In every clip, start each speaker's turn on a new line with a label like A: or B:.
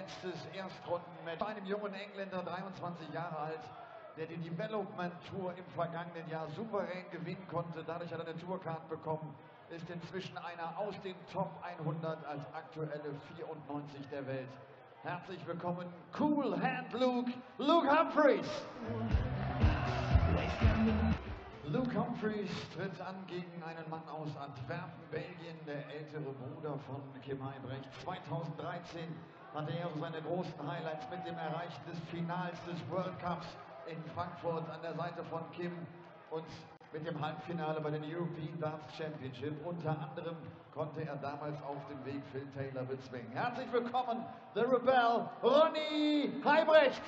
A: letztes Erstrundenmatch. Einem jungen Engländer, 23 Jahre alt, der die Development Tour im vergangenen Jahr souverän gewinnen konnte. Dadurch hat er eine Tourcard bekommen. Ist inzwischen einer aus den Top 100 als aktuelle 94 der Welt. Herzlich willkommen, Cool Hand Luke Humphries. Luke Humphries tritt an gegen einen Mann aus Antwerpen, Belgien, der ältere Bruder von Kim R.Huybrechts. 2013 hatte er seine großen Highlights mit dem Erreichen des Finals des World Cups in Frankfurt an der Seite von Kim und mit dem Halbfinale bei den European Darts Championship. Unter anderem konnte er damals auf dem Weg Phil Taylor bezwingen. Herzlich willkommen, The Rebel, R.Huybrechts.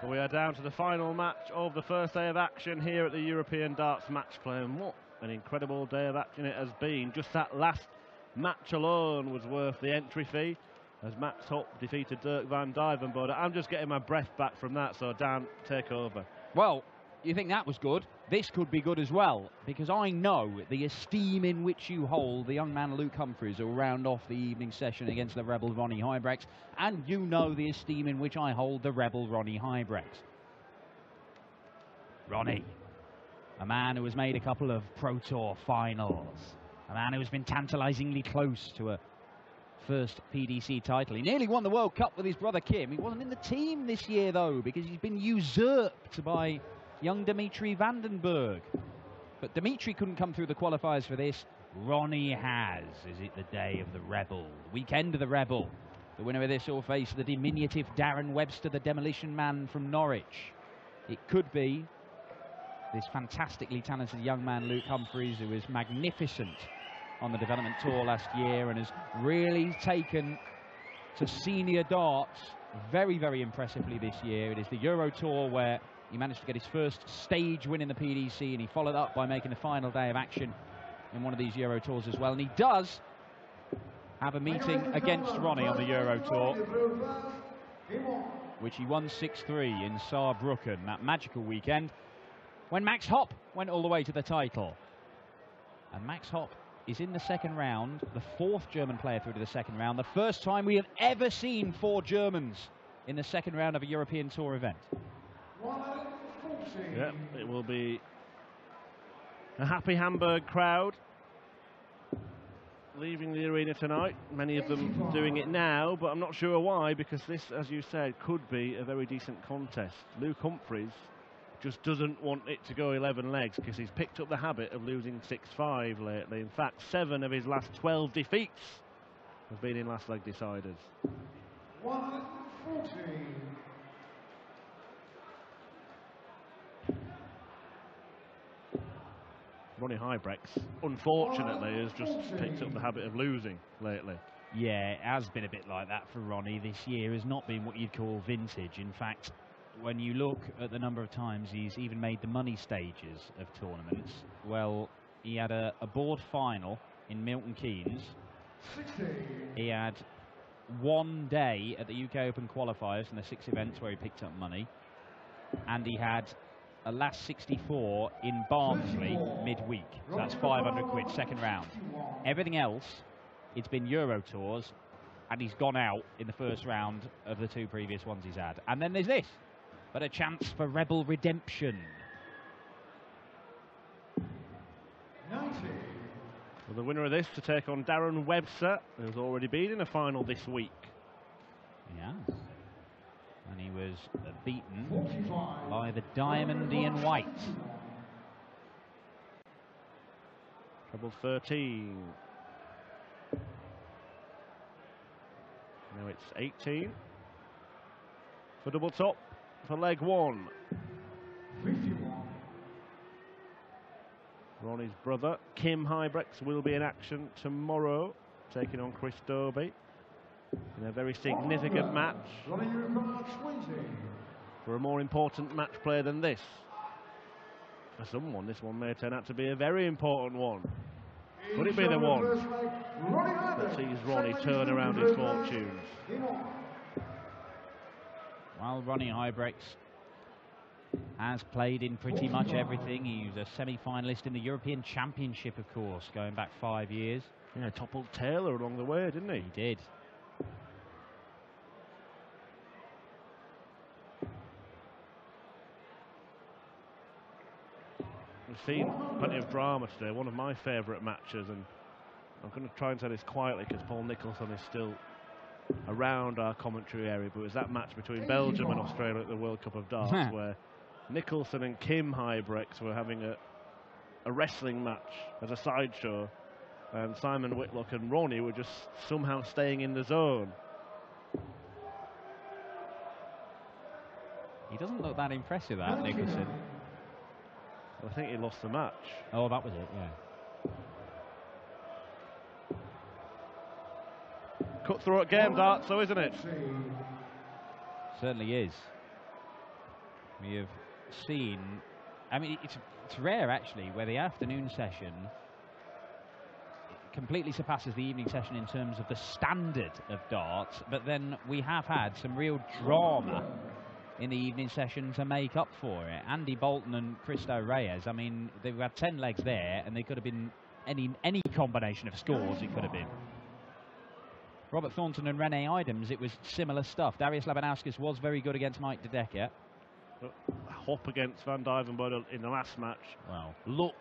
B: We are down to the final match of the first day of action here at the European Darts Matchplay, and what an incredible day of action it has been. Just that last match alone was worth the entry fee, as Max Hopp defeated Dirk van Dijvenbode. I'm just getting my breath back from that, so Dan, take over.
C: Well, you think that was good? This could be good as well, because I know the esteem in which you hold the young man Luke Humphries will round off the evening session against the rebel R.Huybrechts, and you know the esteem in which I hold the rebel R.Huybrechts. Ronnie, a man who has made a couple of Pro Tour finals, a man who has been tantalisingly close to a first PDC title. He nearly won the World Cup with his brother Kim. He wasn't in the team this year though, because he's been usurped by young Dimitri Vandenberg. But Dimitri couldn't come through the qualifiers for this. Ronnie has. Is it the day of the Rebel? The weekend of the Rebel. The winner of this will face the diminutive Darren Webster, the demolition man from Norwich. It could be this fantastically talented young man Luke Humphries, who is magnificent on the development tour last year and has really taken to senior darts very, very impressively this year. It is the Euro Tour where he managed to get his first stage win in the PDC, and he followed up by making the final day of action in one of these Euro Tours as well. And he does have a meeting against Ronnie on the Euro Tour, which he won 6-3 in Saarbrücken, that magical weekend when Max Hopp went all the way to the title. And Max Hopp is in the second round, the fourth German player through to the second round, the first time we have ever seen 4 Germans in the second round of a European Tour event.
B: Yeah, it will be a happy Hamburg crowd leaving the arena tonight. Many of them doing it now, but I'm not sure why, because this, as you said, could be a very decent contest. Luke Humphries just doesn't want it to go 11 legs, because he's picked up the habit of losing 6-5 lately. In fact, 7 of his last 12 defeats have been in last leg deciders.
A: 140.
B: R.Huybrechts, unfortunately, has just picked up the habit of losing lately.
C: Yeah, it has been a bit like that for Ronnie. This year has not been what you'd call vintage. In fact, when you look at the number of times he's even made the money stages of tournaments, well, he had a board final in Milton Keynes. He had one day at the UK Open qualifiers in the 6 events where he picked up money, and he had a last 64 in Barnsley midweek. So that's 500 quid, second round. Everything else, it's been Euro Tours, and he's gone out in the first round of the 2 previous ones he's had. And then there's this, but a chance for Rebel redemption.
A: 90.
B: Well, the winner of this to take on Darren Webster, who's already been in a final this week.
C: He has. And he was beaten by the Diamond Ian White.
B: Treble 13. Now it's 18 for double top. for leg one.
A: 51.
B: Ronnie's brother, R.Huybrechts, will be in action tomorrow, taking on Chris Dobey in a very significant match. For a more important match play than this. For someone, this one may turn out to be a very important one. Could it be the one that sees Ronnie turn around his fortunes?
C: Well, Ronnie Huybrechts has played in pretty much everything. He was a semi-finalist in the European Championship, of course, going back 5 years.
B: Yeah, toppled Taylor along the way, didn't he?
C: He did.
B: We've seen plenty of drama today, one of my favourite matches, and I'm going to try and say this quietly because Paul Nicholson is still around our commentary area, but it was that match between Belgium and Australia at the World Cup of Darts where Nicholson and R.Huybrechts were having a wrestling match as a sideshow, and Simon Whitlock and Ronnie were just somehow staying in the zone.
C: He doesn't look that impressive, that Nicholson.
B: I think he lost the match.
C: Oh, that was it, yeah.
B: Cutthroat game, darts, so isn't it?
C: Certainly is. We have seen, I mean, it's rare actually where the afternoon session completely surpasses the evening session in terms of the standard of darts, but then we have had some real drama in the evening session to make up for it. Andy Bolton and Cristo Reyes, I mean, they've had 10 legs there, and they could have been any combination of scores, it could have been. Robert Thornton and Rene Idams, it was similar stuff. Darius Labanauskas was very good against Mike De Decker.
B: Hop against Van Duijvenbode in the last match.
C: Wow.
B: Looked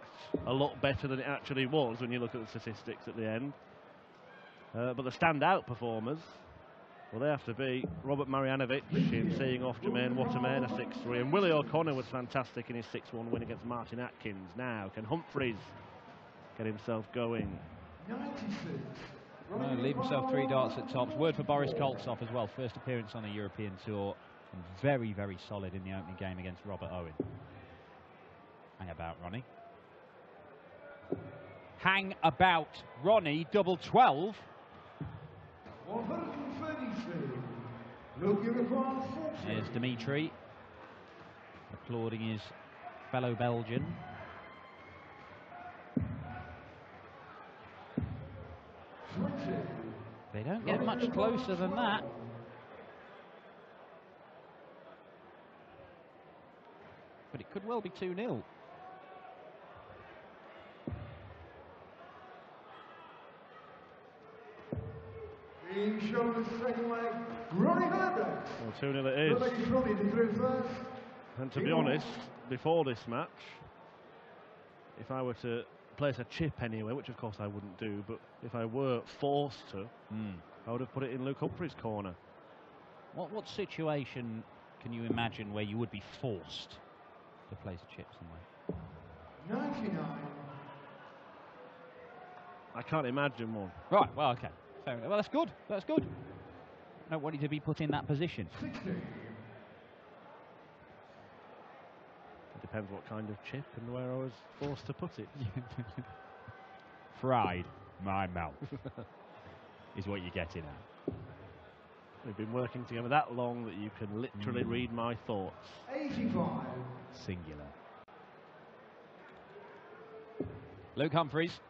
B: a lot better than it actually was when you look at the statistics at the end. But the standout performers, well, they have to be Robert Marjanovic in seeing off Jermaine Waterman, a 6-3, and Willie O'Connor was fantastic in his 6-1 win against Martin Atkins. Now, can Humphries get himself going?
A: 96.
C: Well, leave himself 3 darts at tops. Word for Boris Koltsov as well. First appearance on the European Tour. And very, very solid in the opening game against Robert Owen. Hang about, Ronnie. Hang about, Ronnie, double 12.
A: 132.
C: There's Dimitri applauding his fellow Belgian. They don't get much closer than that. But it could well be 2-0.
A: Being shown the second leg, Ronnie Huybrechts.
B: Well, 2-0 it is.
A: Ronnie declares first.
B: And to be honest, before this match, if I were to place a chip anywhere, which of course I wouldn't do, but if I were forced to, I would have put it in Luke Humphries' corner.
C: What situation can you imagine where you would be forced to place a chip somewhere?
A: 99.
B: I can't imagine one.
C: Right, well, okay. Fair enough. Well, that's good. That's good. I don't want you to be put in that position.
A: 60.
B: It depends what kind of chip and where I was forced to put it.
C: Fried my mouth is what you're getting at.
B: We've been working together that long that you can literally read my thoughts.
A: 85.
C: Singular. Luke Humphries,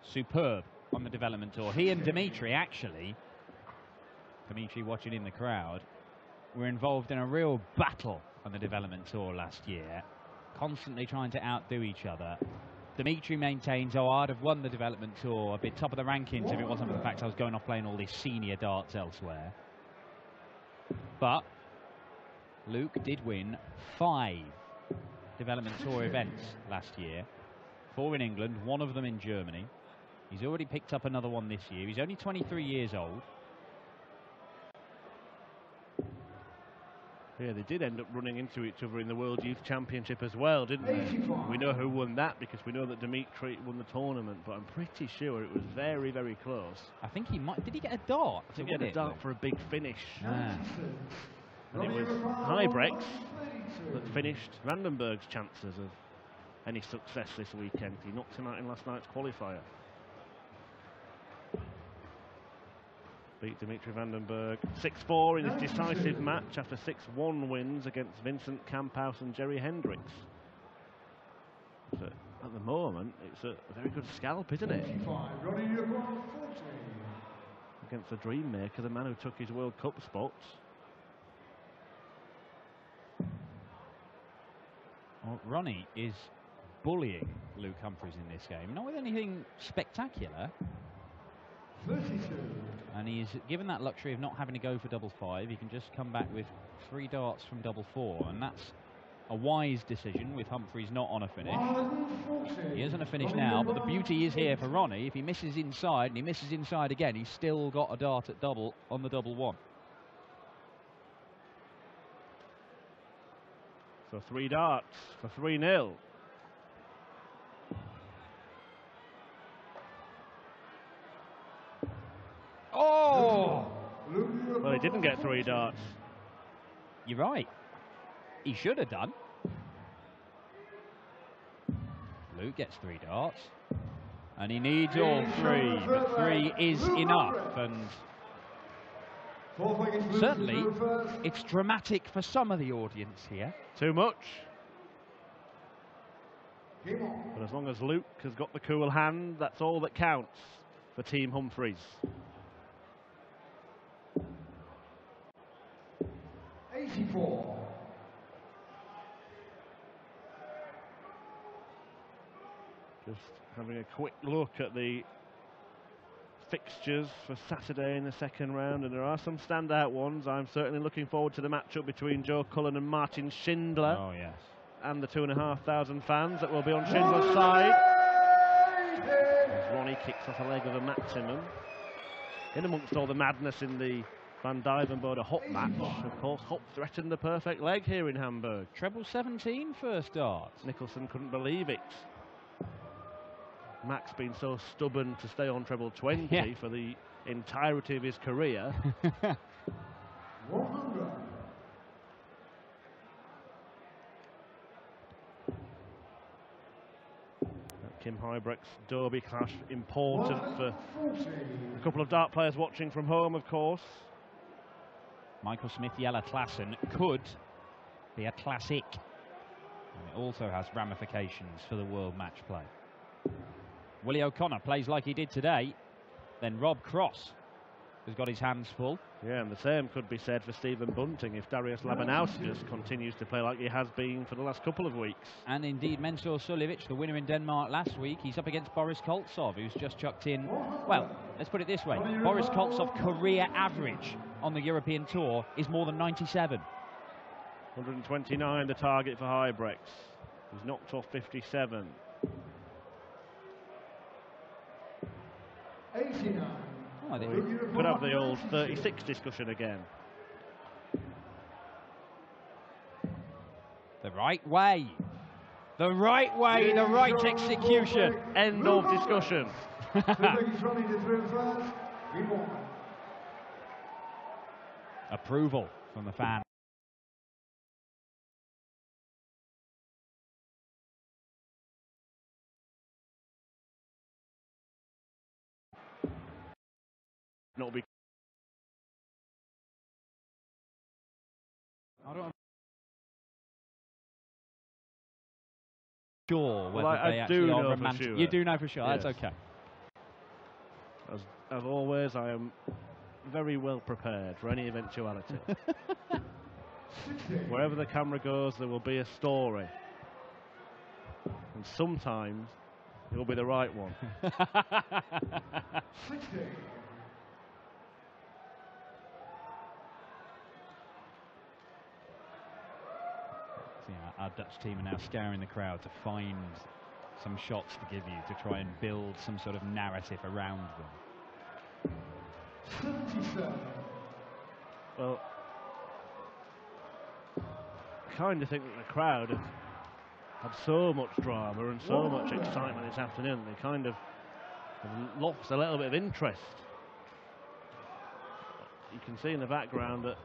C: superb on the development tour. He and Dimitri, actually, Dimitri watching in the crowd, were involved in a real battle on the development tour last year, constantly trying to outdo each other. Dimitri maintains, oh, I'd have won the development tour, a bit top of the rankings if it wasn't for the fact I was going off playing all these senior darts elsewhere. But Luke did win 5 development tour events last year. 4 in England, 1 of them in Germany. He's already picked up another one this year. He's only 23 years old.
B: Yeah, they did end up running into each other in the World Youth Championship as well, didn't they? We know who won that because we know that Dimitri won the tournament, but I'm pretty sure it was very, very close.
C: I think he might. Did he get a dart?
B: I think he had a dart for a big finish.
C: Ah.
B: And it was Huybrechts that finished Vandenberg's chances of any success this weekend. He knocked him out in last night's qualifier. Beat Dimitri Vandenberg 6-4 in his decisive match after 6-1 wins against Vincent Kamphaus and Jerry Hendricks. So at the moment, it's a very good scalp, isn't it? Against the dream maker, the man who took his World Cup spots.
C: Well, Ronnie is bullying Luke Humphries in this game, not with anything spectacular.
A: 32.
C: And he's given that luxury of not having to go for double five. He can just come back with 3 darts from double four, and that's a wise decision with Humphries not on a finish. He isn't a finish now, but the beauty is here for Ronnie. If he misses inside, and he misses inside again, he's still got a dart at double on the double one.
B: So 3 darts for 3-0.
C: Oh!
B: Well, he didn't get 3 darts.
C: You're right. He should have done. Luke gets 3 darts. And he needs all 3, but 3 is enough. And certainly, it's dramatic for some of the audience here.
B: Too much. But as long as Luke has got the cool hand, that's all that counts for Team Humphries.
A: 84.
B: Just having a quick look at the fixtures for Saturday in the second round, and there are some standout ones. I'm certainly looking forward to the matchup between Joe Cullen and Martin Schindler.
C: Oh, yes.
B: And the 2,500 fans that will be on Schindler's side. As Ronnie kicks off a leg of a maximum. In amongst all the madness in the Van Duijvenbode Hop match, of course, Hop threatened the perfect leg here in Hamburg.
C: Treble 17 first dart.
B: Nicholson couldn't believe it. Max been so stubborn to stay on treble 20 for the entirety of his career.
A: 100.
B: Kim Huybrechts Derby clash important for a couple of dart players watching from home, of course.
C: Michael Smith Jelle Klassen could be a classic. And it also has ramifications for the world match play. Willie O'Connor plays like he did today. Then Rob Cross has got his hands full.
B: Yeah, and the same could be said for Stephen Bunting if Darius Labanauskas continues to play like he has been for the last couple of weeks.
C: And indeed, Mensur Suljevic, the winner in Denmark last week, he's up against Boris Koltsov, who's just chucked in, well, let's put it this way. Boris Koltsov's career average on the European Tour is more than 97.
B: 129 the target for Huybrechts. He's knocked off 57.
A: 89.
C: Oh,
B: We could have the old 36 discussion again.
C: The right way. The right way, the right execution.
B: End of discussion.
C: Approval from the fan.
B: Not be
C: I'm sure whether
B: I
C: they
B: do
C: actually are
B: know for
C: romantic.
B: sure.
C: You do know for sure.
B: Yes.
C: That's okay.
B: As always, I am very well prepared for any eventuality. Wherever the camera goes, there will be a story. And sometimes it will be the right one.
A: 60.
C: So, yeah, our Dutch team are now scouring the crowd to find some shots to give you to try and build some sort of narrative around them.
A: 77.
B: Well, I kind of think that the crowd have had so much drama and so much excitement this afternoon, they kind of have lost a little bit of interest. You can see in the background that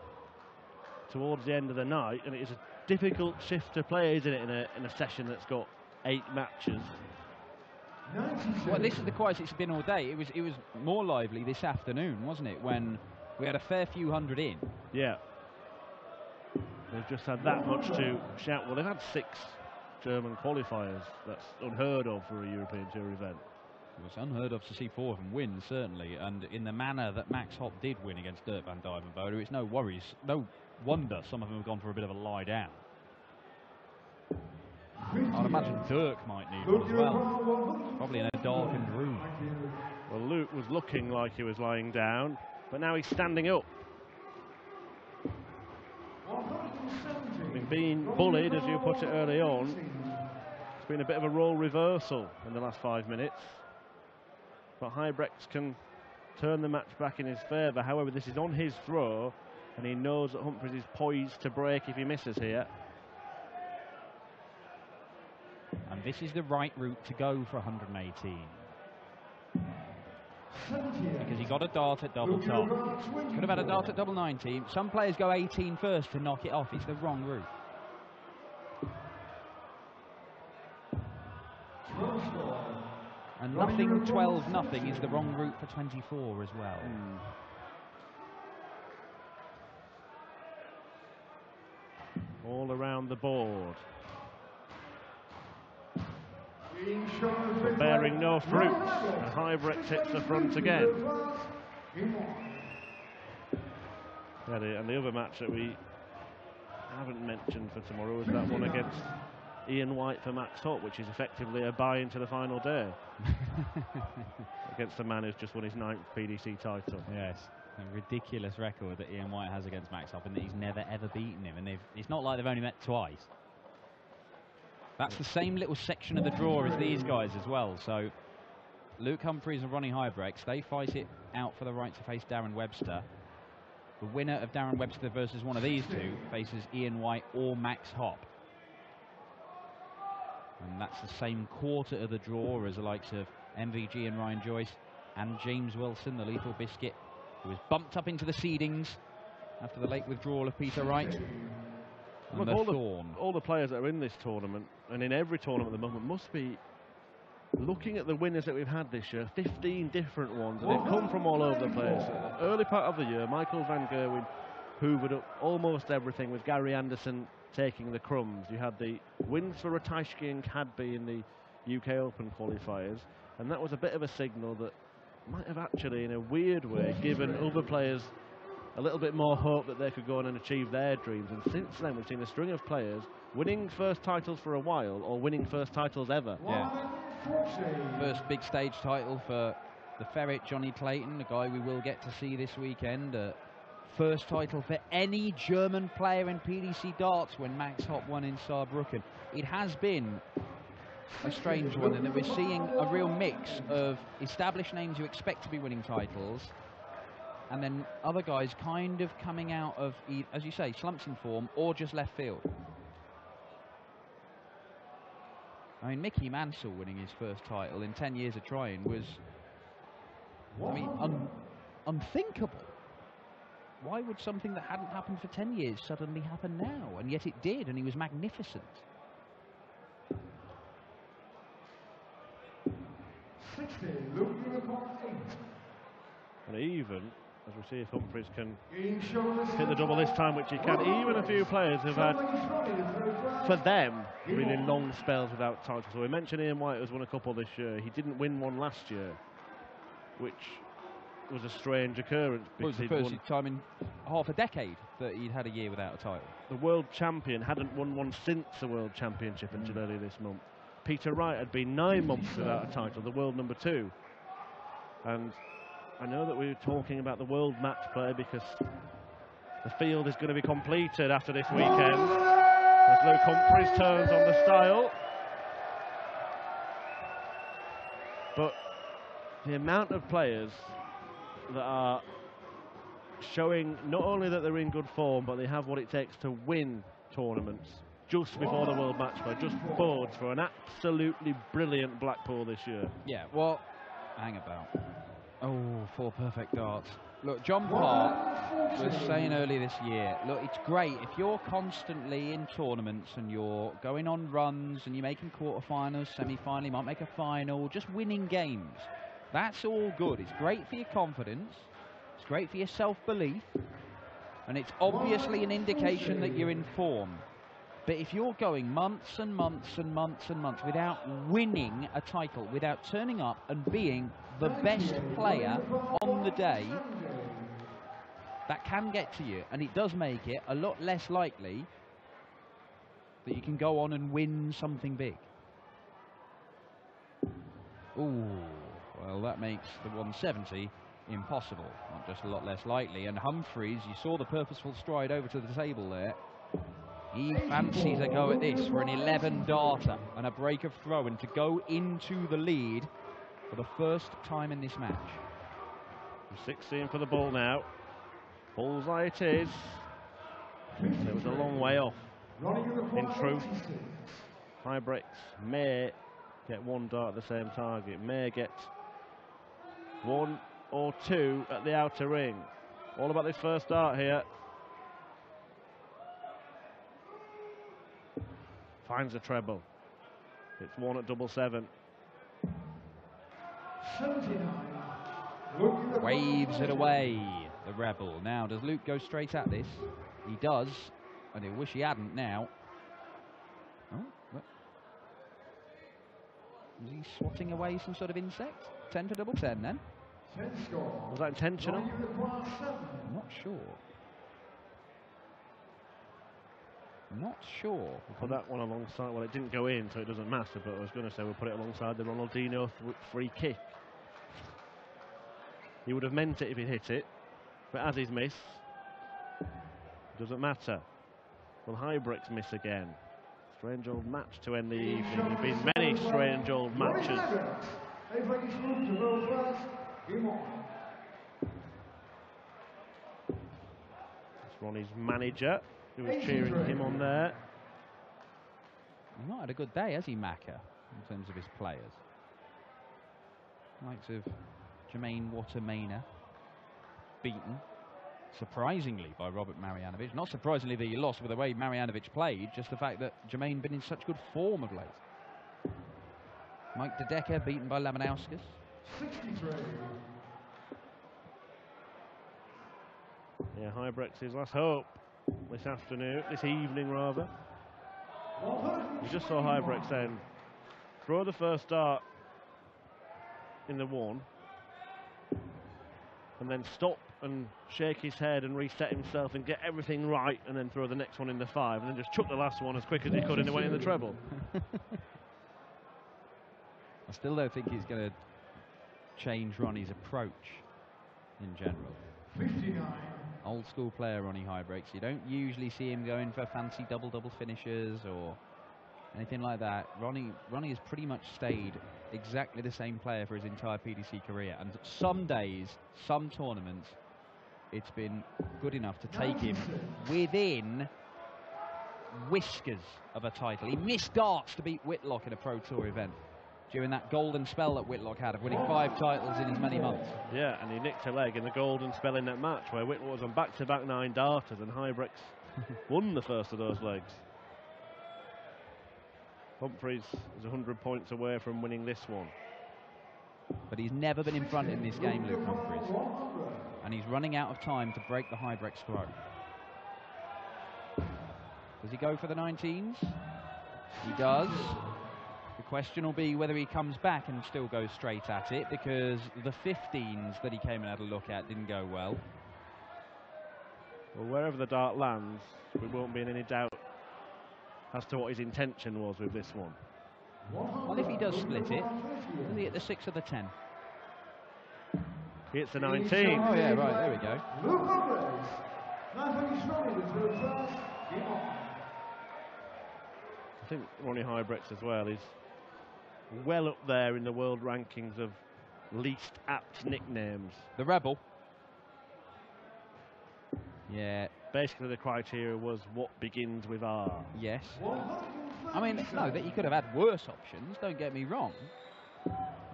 B: towards the end of the night, and it is a difficult shift to play, isn't it, in a session that's got 8 matches.
C: Well, this is the quietest it's been all day. It was more lively this afternoon, wasn't it, when we had a fair few hundred in.
B: Yeah. They've just had that much to shout. Well, they've had 6 German qualifiers. That's unheard of for a European Tour event.
C: It was unheard of to see 4 of them win, certainly, and in the manner that Max Hopp did win against Dirk van Dijvenbode, it's no worries, no wonder some of them have gone for a bit of a lie down. I'd imagine Dirk might need one as well, probably in a darkened room.
B: Well, Luke was looking like he was lying down, but now he's standing up. Having been bullied, as you put it early on, it's been a bit of a role reversal in the last 5 minutes. But Huybrechts can turn the match back in his favour. However, this is on his throw, and he knows that Humphries is poised to break if he misses here.
C: And this is the right route to go for 118. Because he got a dart at double top. Could have had a dart at double 19. Some players go 18 first to knock it off. It's the wrong route. And nothing 12-0 is the wrong route for 24 as well.
B: All around the board. Bearing no fruit, and Huybrechts hits the front again. And the other match that we haven't mentioned for tomorrow is that one against Ian White for Max Hopp, which is effectively a buy into the final day. Against a man who's just won his 9th PDC title.
C: Yes, a ridiculous record that Ian White has against Max Hopp, and that he's never ever beaten him. And it's not like they've only met twice. That's the same little section of the draw as these guys as well. So Luke Humphries and Ronnie Huybrechts, they fight it out for the right to face Darren Webster. The winner of Darren Webster versus one of these two faces Ian White or Max Hopp. And that's the same quarter of the draw as the likes of MVG and Ryan Joyce and James Wilson, the lethal biscuit, who was bumped up into the seedings after the late withdrawal of Peter Wright.
B: Look, all the players that are in this tournament, and in every tournament at the moment, must be looking at the winners that we've had this year. 15 different ones, and they've come from all over the place. Early part of the year, Michael van Gerwen hoovered up almost everything, with Gary Anderson taking the crumbs. You had the wins for Ratajski and Cadby in the UK Open qualifiers, and that was a bit of a signal that might have actually, in a weird way, given other players a little bit more hope that they could go on and achieve their dreams. And since then, we've seen a string of players winning first titles for a while, or winning first titles ever.
C: Yeah. First big stage title for the Ferret, Johnny Clayton, a guy we will get to see this weekend. First title for any German player in PDC darts when Max Hopp won in Saarbrücken. It has been a strange one, and that we're seeing a real mix of established names who expect to be winning titles, and then other guys kind of coming out of, as you say, slumps in form or just left field. I mean, Mickey Mansell winning his first title in 10 years of trying was, I mean, unthinkable. Why would something that hadn't happened for 10 years suddenly happen now? And yet it did, and he was magnificent.
A: 60, Luke Unicorn 8.
B: And even, as we see if Humphries can hit the double this time, which he can, even a few players have had, for them, really long spells without titles. So we mentioned Ian White has won a couple this year. He didn't win one last year, which was a strange occurrence.
C: It was the first time in half a decade that he'd had a year without a title.
B: The world champion hadn't won one since the World Championship until earlier this month. Peter Wright had been 9 months without a title, the world number 2. And I know that we were talking about the world match play because the field is going to be completed after this weekend as Luke Humphries turns on the style. But the amount of players that are showing not only that they're in good form, but they have what it takes to win tournaments just before the World Match Play, just boards for an absolutely brilliant Blackpool this year.
C: Yeah, well, hang about. Oh, 4 perfect darts. Look, John Park was saying earlier this year, look, it's great if you're constantly in tournaments and you're going on runs and you're making quarterfinals, semi-final, you might make a final, just winning games. That's all good. It's great for your confidence. It's great for your self-belief. And it's obviously an indication that you're in form. But if you're going months and months and months and months without winning a title, without turning up and being the best player on the day, that can get to you, and it does make it a lot less likely that you can go on and win something big. Ooh, well, that makes the 170 impossible, not just a lot less likely. And Humphries, you saw the purposeful stride over to the table there. He fancies a go at this for an 11-darter and a break of throw, and to go into the lead for the first time in this match.
B: 16 for the ball now. Bullseye it is. It was a long way off. In truth, Huybrechts may get one dart at the same target, may get one or two at the outer ring. All about this first dart here. Finds a treble. It's one at 7-7.
C: Waves it away, the Rebel. Now, does Luke go straight at this? He does, and he'll wish he hadn't now. Oh, what? Is he swatting away some sort of insect? 10 to 10 then?
B: Was that intentional?
C: I'm not sure. Not sure.
B: We'll put that one alongside. Well, it didn't go in, so it doesn't matter. But I was going to say we'll put it alongside the Ronaldinho free kick. He would have meant it if he hit it, but as he's missed, it doesn't matter. Will Huybrechts miss again? Strange old match to end the evening. There have been many strange old matches. It's Ronnie's manager who was cheering him on there.
C: He's not had a good day, has he, Macca, in terms of his players? Likes of Jermaine Watermainer beaten, surprisingly, by Robert Marjanovic. Not surprisingly that he lost with the way Marjanovic played, just the fact that Jermaine been in such good form of late. Mike De Decker beaten by Lamanauskas.
A: 63.
B: Yeah, Huybrechts' his last hope this afternoon, this evening rather. We just saw Huybrechts then throw the first dart in the 1 and then stop and shake his head and reset himself and get everything right, and then throw the next one in the 5 and then just chuck the last one as quick as he could and it went in the treble.
C: I still don't think he's going to change Ronnie's approach in general.
A: 59.
C: Old school player, Ronnie Huybrechts. You don't usually see him going for fancy double finishes or anything like that. Ronnie has pretty much stayed exactly the same player for his entire PDC career, and some days, some tournaments, it's been good enough to take him within whiskers of a title. He missed darts to beat Whitlock in a Pro Tour event during that golden spell that Whitlock had of winning 5 titles in as many months.
B: Yeah, and he nicked a leg in the golden spell in that match where Whitlock was on back-to-back 9 darters and Huybrechts won the first of those legs. Humphries is 100 points away from winning this one.
C: But he's never been in front in this game, Luke Humphries. And he's running out of time to break the Huybrechts throw. Does he go for the 19s? He does. The question will be whether he comes back and still goes straight at it, because the 15s that he came and had a look at didn't go well.
B: Well, wherever the dart lands, we won't be in any doubt as to what his intention was with this one.
C: Well, if he does split it, does he hit the 6 or the 10?
B: He hits the 19.
C: Oh yeah, right, there we go.
B: I think Ronnie Huybrechts as well is well up there in the world rankings of least apt nicknames.
C: The Rebel. Yeah.
B: Basically the criteria was what begins with R.
C: Yes. I mean, no, that you could have had worse options, don't get me wrong.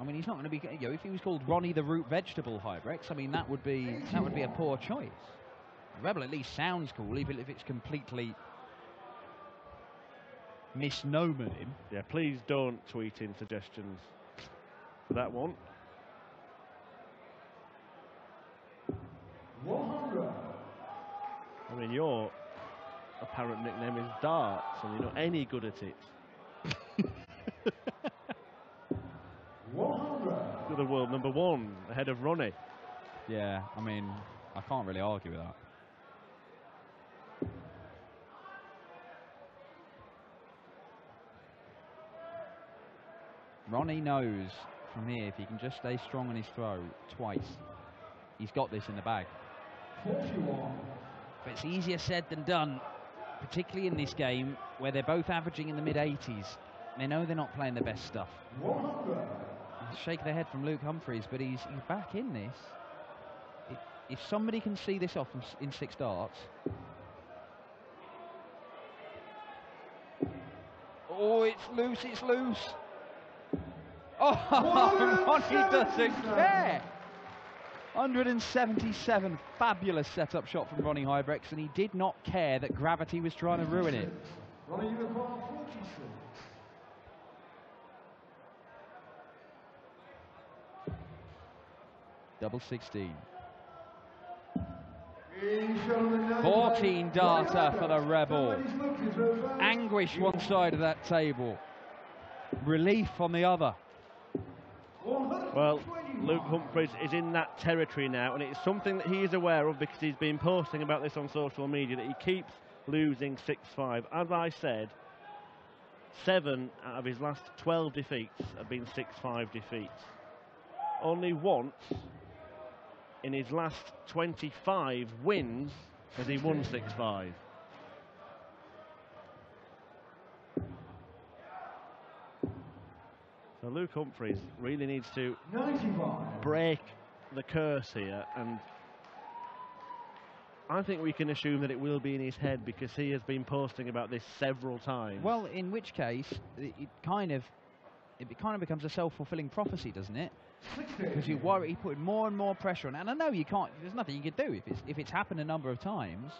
C: I mean, he's not going to be. You know, if he was called Ronnie the Root Vegetable Huybrechts, I mean, that would be a poor choice. Rebel at least sounds cool, even if it's completely misnomered him.
B: Yeah, please don't tweet in suggestions for that one.
A: 100.
B: I mean, your apparent nickname is Darts, and you're not any good at it.
A: 100.
B: You're the world #1, ahead of Ronnie.
C: Yeah, I mean, I can't really argue with that. Ronnie knows from here, if he can just stay strong on his throw twice, he's got this in the bag.
A: 41.
C: But it's easier said than done, particularly in this game where they're both averaging in the mid-80s. They know they're not playing their best stuff.
A: 100.
C: Shake their head from Luke Humphries, but he's back in this. If somebody can see this off in 6 darts. Oh, it's loose, it's loose. Oh, Ronnie doesn't care. 177, fabulous setup shot from Ronnie Huybrechts, and he did not care that gravity was trying to ruin it.
A: Ronnie, you have 46.
C: Double 16.
A: 14
C: 14 darter for the Rebel. Anguish one side of that table. Relief on the other.
B: Well, Luke Humphries is in that territory now, and it's something that he is aware of because he's been posting about this on social media, that he keeps losing 6-5. As I said, 7 out of his last 12 defeats have been 6-5 defeats. Only once in his last 25 wins has he won 6-5. So Luke Humphries really needs to
A: 95.
B: break the curse here, and I think we can assume that it will be in his head because he has been posting about this several times.
C: Well, in which case, it kind of becomes a self-fulfilling prophecy, doesn't it? Because you worry, putting more and more pressure on. And I know you can't. There's nothing you can do if it's happened a number of times.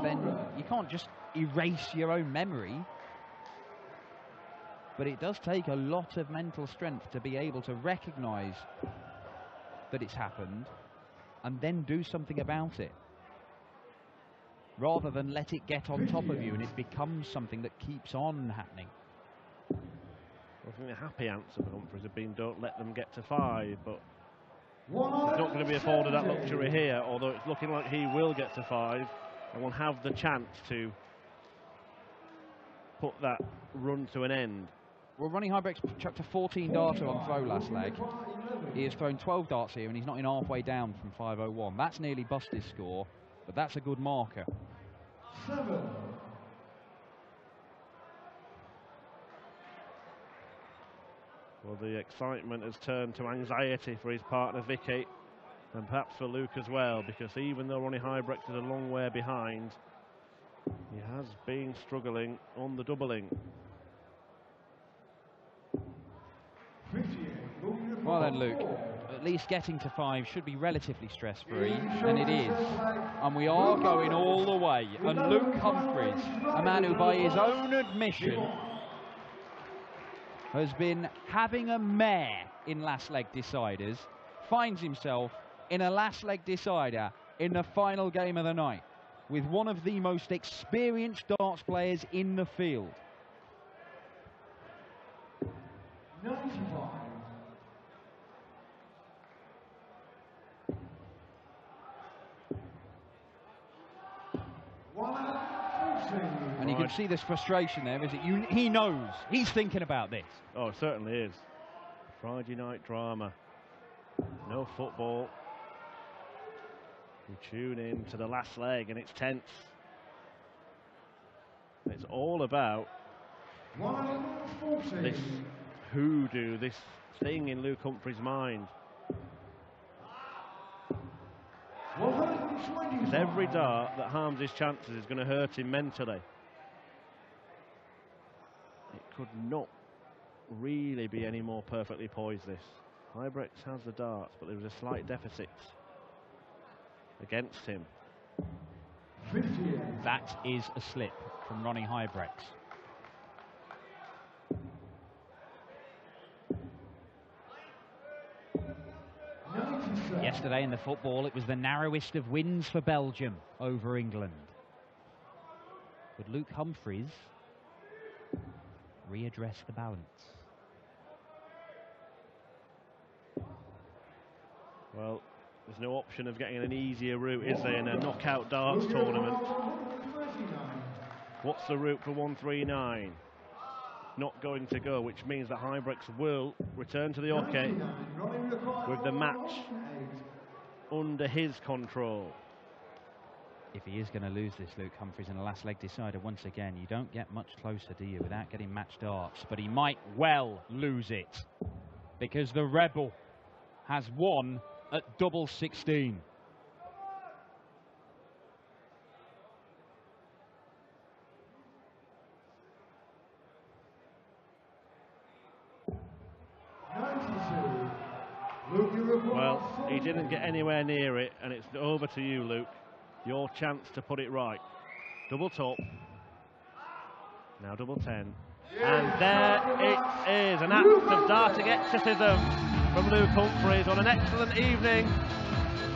C: Then you can't just erase your own memory. But it does take a lot of mental strength to be able to recognise that it's happened and then do something about it, rather than let it get on top of you and it becomes something that keeps on happening.
B: I think the happy answer for Humphries had been don't let them get to 5, but he's not going to be afforded that luxury here, although it's looking like he will get to 5 and will have the chance to put that run to an end.
C: Well, Ronnie Huybrechts chucked a 14 darter on throw last leg. He has thrown 12 darts here and he's not in halfway down from 501. That's nearly bust his score, but that's a good marker.
A: 7.
B: Well, the excitement has turned to anxiety for his partner Vicky, and perhaps for Luke as well, because even though Ronnie Huybrechts is a long way behind, he has been struggling on the doubling.
C: Well then, Luke, at least getting to 5 should be relatively stress-free, and it is. And we are going all the way. And Luke Humphries, a man who by his own admission has been having a mare in last leg deciders, finds himself in a last leg decider in the final game of the night with one of the most experienced darts players in the field.
A: 95.
C: And you can see this frustration there, is it? He knows. He's thinking about this.
B: Oh, it certainly is. Friday night drama. No football. We tune in to the last leg and it's tense. It's all about this hoodoo, this thing in Luke Humphries' mind. Because every dart that harms his chances is going to hurt him mentally. It could not really be any more perfectly poised, this. Huybrechts has the darts, but there was a slight deficit against him.
C: That is a slip from R.Huybrechts. Yesterday in the football, it was the narrowest of wins for Belgium over England. Would Luke Humphries readdress the balance?
B: Well, there's no option of getting an easier route, is there, in a knockout darts tournament? What's the route for 139? Not going to go, which means that Huybrechts will return to the hockey with the match under his control.
C: If he is going to lose this, Luke Humphries, in the last leg decider once again, you don't get much closer, do you, without getting match darts? But he might well lose it, because the Rebel has won at double 16.
B: Well, he didn't get anywhere near it, and it's over to you, Luke. Your chance to put it right. Double top. Now double 10. And there it is, an act of darting exorcism from Luke Humphries on an excellent evening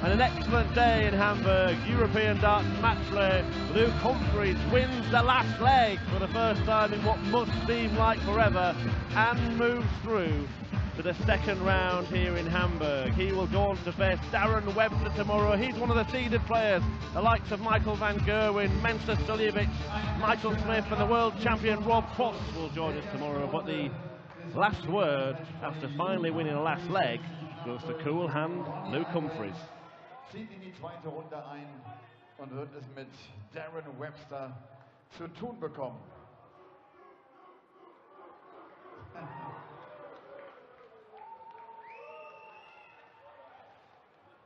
B: and an excellent day in Hamburg. European darts matchplay. Luke Humphries wins the last leg for the first time in what must seem like forever and moves through to the second round here in Hamburg. He will go on to face Darren Webster tomorrow. He's one of the seeded players. The likes of Michael van Gerwen, Mensa Suljovic, Michael Smith and the world champion Rob Potts will join us tomorrow. But the last word, after finally winning the last leg, goes to cool hand Luke Humphries.
A: Zieht in die zweite Runde ein und wird es mit Darren Webster zu tun bekommen.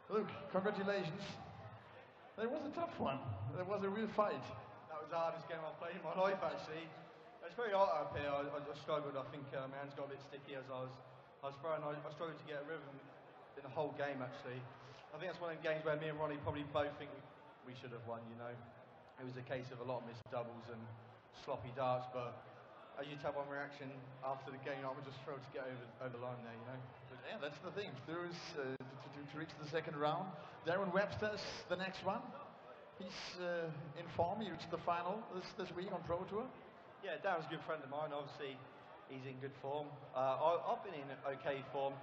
A: Luke, congratulations. It was a tough one. It was a real fight.
D: That was the hardest game I've played in my life, actually. It's very hard up here. I struggled. I think my hands got a bit sticky as I was throwing. I struggled to get a rhythm in the whole game, actually. I think that's one of the games where me and Ronnie probably both think we should have won, you know. It was a case of a lot of missed doubles and sloppy darts, but as you tell, one reaction after the game, I was just thrilled to get over the line there, you know.
A: But yeah, that's the thing. Through to reach the second round. Darren Webster's the next one. He's in form. He reached the final this week on Pro Tour.
D: Yeah, Darren's a good friend of mine. Obviously, he's in good form. I've been in okay form.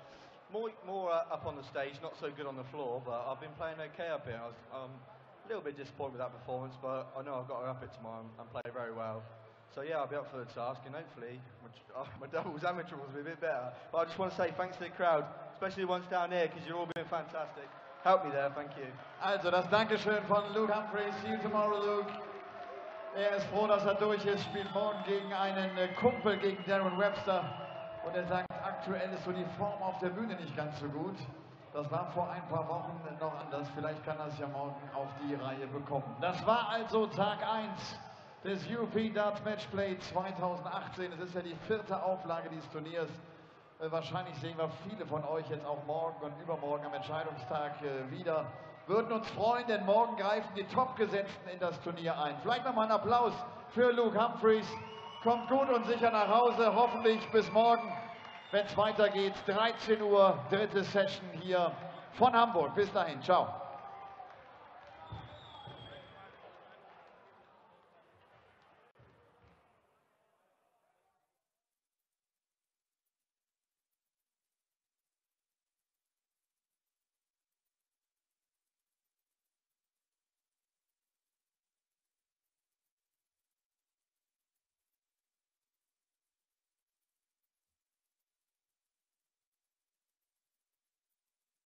D: More up on the stage, not so good on the floor, but I've been playing okay up here. I'm a little bit disappointed with that performance, but I know I've got to up it tomorrow and play very well. So yeah, I'll be up for the task, and hopefully my doubles and my triples will be a bit better. But I just want to say thanks to the crowd, especially the ones down here, because you've all been fantastic. Help me there, thank you.
A: Also, das Dankeschön von Luke Humphries. See you tomorrow, Luke. Ist froh, dass durch ist, spielt morgen gegen einen Kumpel, gegen Darren Webster. Und sagt, aktuell ist so die Form auf der Bühne nicht ganz so gut. Das war vor ein paar Wochen noch anders. Vielleicht kann er es ja morgen auf die Reihe bekommen. Das war also Tag 1 des European Darts Matchplay 2018. Es ist ja die 4. Auflage dieses Turniers. Wahrscheinlich sehen wir viele von euch jetzt auch morgen und übermorgen am Entscheidungstag wieder. Würden uns freuen, denn morgen greifen die Topgesetzten in das Turnier ein. Vielleicht nochmal einen Applaus für Luke Humphries. Kommt gut und sicher nach Hause, hoffentlich bis morgen, wenn es weitergeht. 13 Uhr, dritte Session hier von Hamburg. Bis dahin, ciao.